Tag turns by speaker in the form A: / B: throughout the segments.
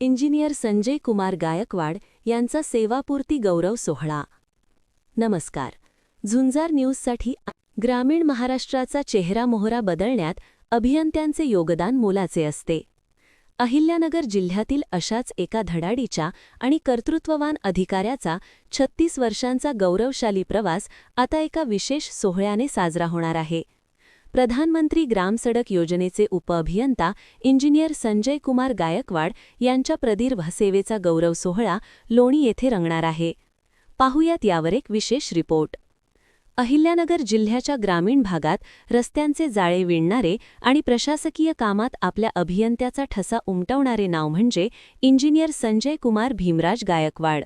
A: Engineer Sanjay Kumar Gaikwad यांचा सेवापूर्ती गौरव सोहळा. नमस्कार. झुंजार न्यूजसाठी. ग्रामीण महाराष्ट्राचा चेहरामोहरा बदलण्यात अभियंत्यांचे योगदान मोलाचे असते. अहिल्यानगर जिल्ह्यातील अशाच एका धडाडीच्या आणि कर्तृत्ववान अधिकाऱ्याचा 36 वर्षांचा गौरवशाली प्रवास आता एका विशेष सोहळ्याने साजरा होणार आहे. प्रधानमंत्री ग्रामसडक योजनेचे उपअभियंता इंजिनियर संजय कुमार गायकवाड यांच्या प्रदीर्घ सेवेचा गौरव सोहळा लोणी येथे रंगणार आहे. पाहुयात यावर एक विशेष रिपोर्ट. अहिल्यानगर जिल्ह्याच्या ग्रामीण भागात रस्त्यांचे जाळे विणणारे आणि प्रशासकीय कामात आपल्या अभियंत्याचा ठसा उमटवणारे नाव म्हणजे इंजिनियर संजय कुमार भीमराज गायकवाड.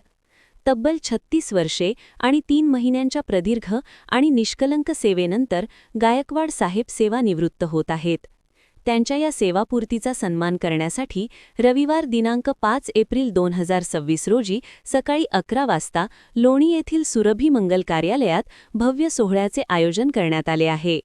A: तब्बल 36 वर्षे आणि 3 महिन्यांच्या प्रदीर्घ आणि निष्कलंक सेवेनंतर गायकवाड साहेब सेवानिवृत्त होत आहेत. त्यांच्या या सेवापूर्तीचा सन्मान करण्यासाठी रविवार दिनांक 5 एप्रिल 2026 रोजी सकाळी 11 वाजता लोणी येथील सुरभी मंगल कार्यालयात भव्य सोहळ्याचे आयोजन करण्यात आले आहे.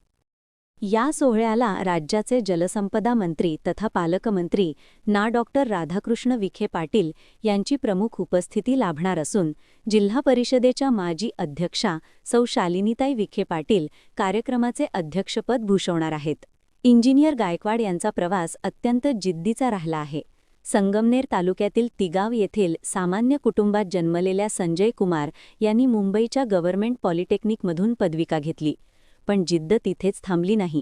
A: या सोहळ्याला राज्याचे जलसंपदा मंत्री तथा पालकमंत्री ना डॉक्टर राधाकृष्ण विखे पाटील यांची प्रमुख उपस्थिती लाभणार असून जिल्हा परिषदेच्या माजी अध्यक्षा सौ शालिनीताई विखे पाटील कार्यक्रमाचे अध्यक्षपद भूषवणार आहेत. इंजिनियर गायकवाड यांचा प्रवास अत्यंत जिद्दीचा राहिला आहे. संगमनेर तालुक्यातील तिगाव येथील सामान्य कुटुंबात जन्मलेल्या संजय कुमार यांनी मुंबईच्या गव्हर्नमेंट पॉलिटेक्निकमधून पदविका घेतली. पण जिद्द तिथेच थांबली नाही.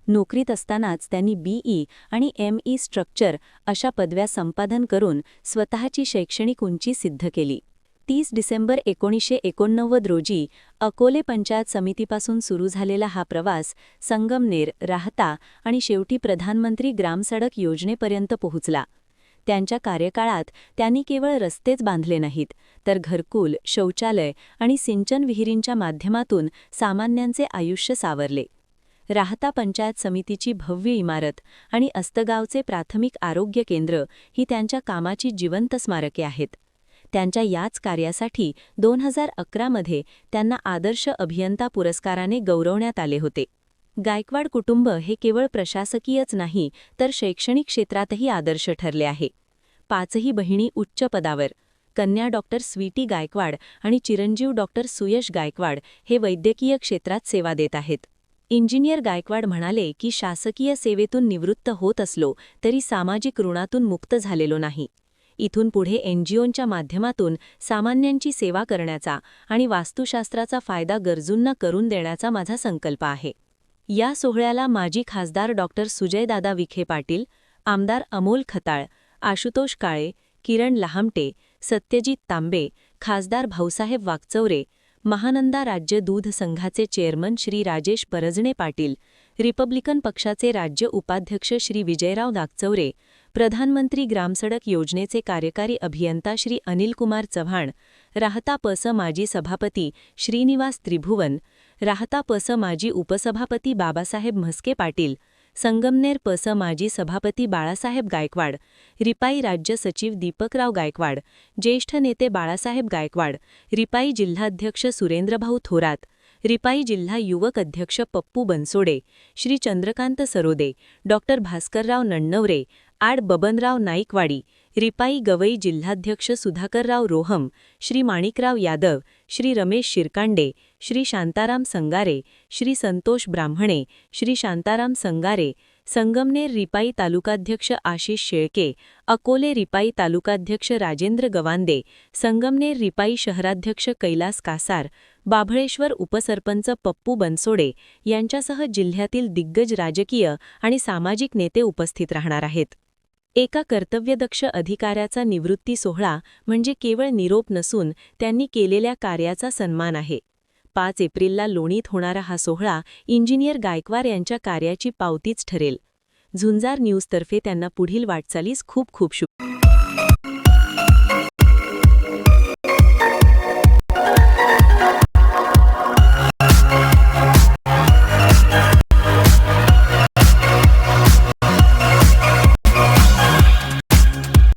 A: नोकरीत असतानाच त्यांनी BE आणि ME स्ट्रक्चर अशा पदव्या संपादन करून स्वतःची शैक्षणिक उंची सिद्ध केली. 30 डिसेंबर 1989 रोजी अकोले पंचायत समितीपासून सुरू झालेला हा प्रवास संगमनेर, राहता आणि शेवटी प्रधानमंत्री ग्रामसडक योजनेपर्यंत पोहोचला. त्यांच्या कार्यकाळात त्यांनी केवळ रस्तेच बांधले नाहीत, तर घरकुल, शौचालय आणि सिंचन विहिरींच्या माध्यमातून सामान्यांचे आयुष्य सावरले. राहता पंचायत समितीची भव्य इमारत आणि अस्तगावचे प्राथमिक आरोग्य केंद्र ही त्यांच्या कामाची जिवंत स्मारके आहेत. त्यांच्या याच कार्यासाठी 2011 मध्ये त्यांना आदर्श अभियंता पुरस्काराने गौरवण्यात आले होते. गायकवाड कुटुंब हे केवळ प्रशासकीयच नाही तर शैक्षणिक क्षेत्रातही आदर्श ठरले आहे. 5ही बहिणी उच्च पदावर. कन्या डॉक्टर स्वीटी गायकवाड आणि चिरंजीव डॉक्टर सुयश गायकवाड हे वैद्यकीय क्षेत्रात सेवा देत आहेत. इंजिनियर गायकवाड म्हणाले की शासकीय सेवेतून निवृत्त होत असलो तरी सामाजिक ऋणातून मुक्त झालेलो नाही. इथून पुढे NGOंच्या माध्यमातून सामान्यांची सेवा करण्याचा आणि वास्तुशास्त्राचा फायदा गरजूंना करून देण्याचा माझा संकल्प आहे. या सोहळ्याला माजी खासदार डॉक्टर सुजयदादा विखे पाटील, आमदार अमोल खताळ, आशुतोष काळे, किरण लहामटे, सत्यजित तांबे, खासदार भाऊसाहेब वाकचौरे, महानंदा राज्य दूध संघाचे चेअरमन श्री राजेश परजणे पाटील, रिपब्लिकन पक्षाचे राज्य उपाध्यक्ष श्री विजयराव वाकचौरे, प्रधानमंत्री ग्रामसडक योजनेचे कार्यकारी अभियंता श्री अनिल कुमार चव्हाण, राहता पस माजी सभापती श्रीनिवास त्रिभुवन, राहता पस माजी उपसभापती बाबासाहेब म्हस्के पाटील, संगमनेर पस माजी सभापती बाळासाहेब गायकवाड, रिपाई राज्य सचिव दीपकराव गायकवाड, ज्येष्ठ नेते बाळासाहेब गायकवाड, रिपाई जिल्हाध्यक्ष सुरेंद्रभाऊ थोरात, रिपाई जिल्हा युवक अध्यक्ष पप्पू बनसोडे, श्री चंद्रकांत सरोदे, डॉक्टर भास्करराव नण्णवरे, आड बबनराव नाईकवाडी, रिपाई गवई जिल्हाध्यक्ष सुधाकरराव रोहम, श्री माणिकराव यादव, श्री रमेश शिरकांडे, श्री शांताराम संगारे, श्री संतोष ब्राह्मणे, श्री शांताराम संगारे, संगमनेर रिपाई तालुकाध्यक्ष आशिष शेळके, अकोले रिपाई तालुकाध्यक्ष राजेंद्र गवांदे, संगमनेर रिपाई शहराध्यक्ष कैलास कासार, बाभळेश्वर उपसरपंच पप्पू बनसोडे यांच्यासह जिल्ह्यातील दिग्गज राजकीय आणि सामाजिक नेते उपस्थित राहणार आहेत. एका कर्तव्यदक्ष अधिकाऱ्याचा निवृत्ती सोहळा म्हणजे केवळ निरोप नसून त्यांनी केलेल्या कार्याचा सन्मान आहे. 5 एप्रिलला लोणीत होणारा हा सोहळा इंजिनियर गायकवाड यांच्या कार्याची पावतीच ठरेल. झुंजार न्यूजतर्फे त्यांना पुढील वाटचालीस खूप खूप शुभेच्छा.